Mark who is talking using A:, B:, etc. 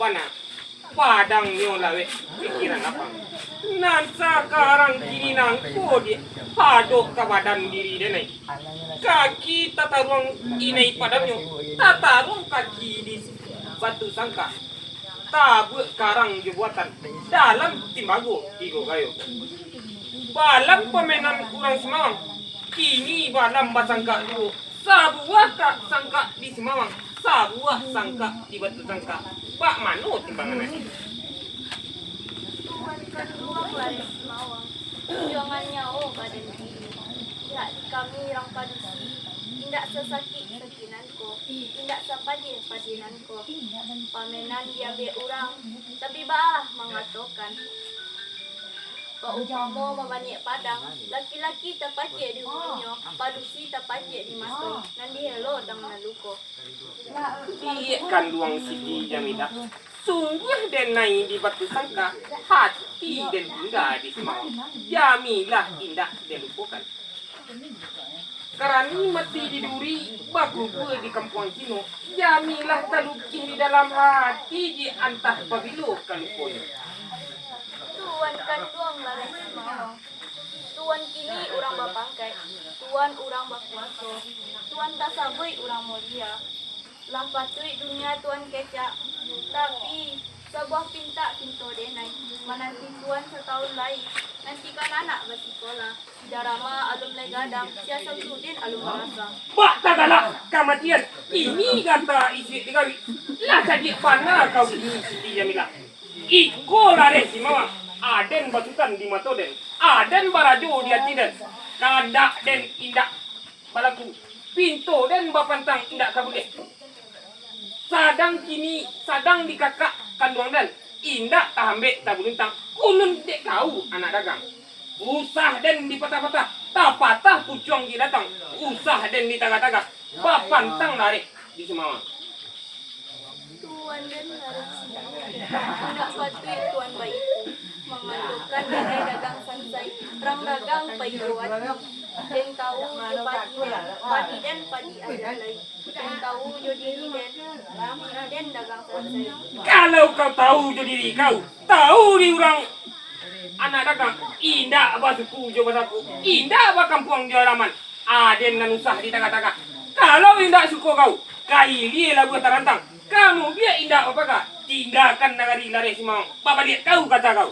A: bana padang nyola we pikiran apa nan sekarang kini nang kodi hadok ke badan diri denai kaki tatarung inai padamnya tatarung kaki di batu sangka tabu karang jebatan dalam timbago tigo gayo balam pemenan kurang semawang kini balam basangka dulu sabuah tak sangka di semawang sabuah sangka di batu sangka pak manu timbangannya
B: Tuhan kedua baris semawang perjuangannya badan diri tidak di kami orang padusi tidak sesakit sakinanku tidak sepadin padinanku pamenan dia be orang tapi bah mengatakan Pak upamo memaniak padang laki-laki terpajak di hulunya padusi terpajak di masuk nanti hello tangan luko
A: iya kan luang sidi jamida sungguh dan naik di batu sangka hati dan indah di semau jamilah indah dan lupakan karena mati di duri baku gue di kampung Cino jamilah talukih di dalam hati di antah pabilo kaluponya
B: Tuan kan doang lari semawang Tuan kini orang bapangkai Tuan orang bakuaso Tuan tak sabui orang mulia lah patui dunia Tuan kecak tapi sebuah pintu denai menanti Tuan setahun lagi nanti kan anak bersekolah darama alum legadang siasam sudin alum merasa
A: Pak tagala kematian ini kata isi tigawi lah saja panah kau ini siti jamila iko lare si mama aden batutan di matoden aden barajo di atiden kada den indak balaku pintu den bapantang indak kabule sadang kini sadang di kakak kandung dan indak tahambe tabuluntang ulun dek kau anak dagang usah den di patah-patah tak patah pucuang di datang usah den di tagak-tagak bapantang lari di semua
B: Tuan dan harus tidak patui Tuan baikku memantukan dagai dagang sansai perang dagang payuan dan tahu padi dan padi adalai dan tahu jodiri dan dagang sansai
A: kalau kau tahu jadi kau tahu di orang anak dagang indah apa suku jo basaku indah apa kampung di halaman aden nan usah di tagak-tagak kalau indah suku kau kaili lagu tarantang kamu biar indah apa kah tinggalkan negari lari semau bapak lihat kau kata kau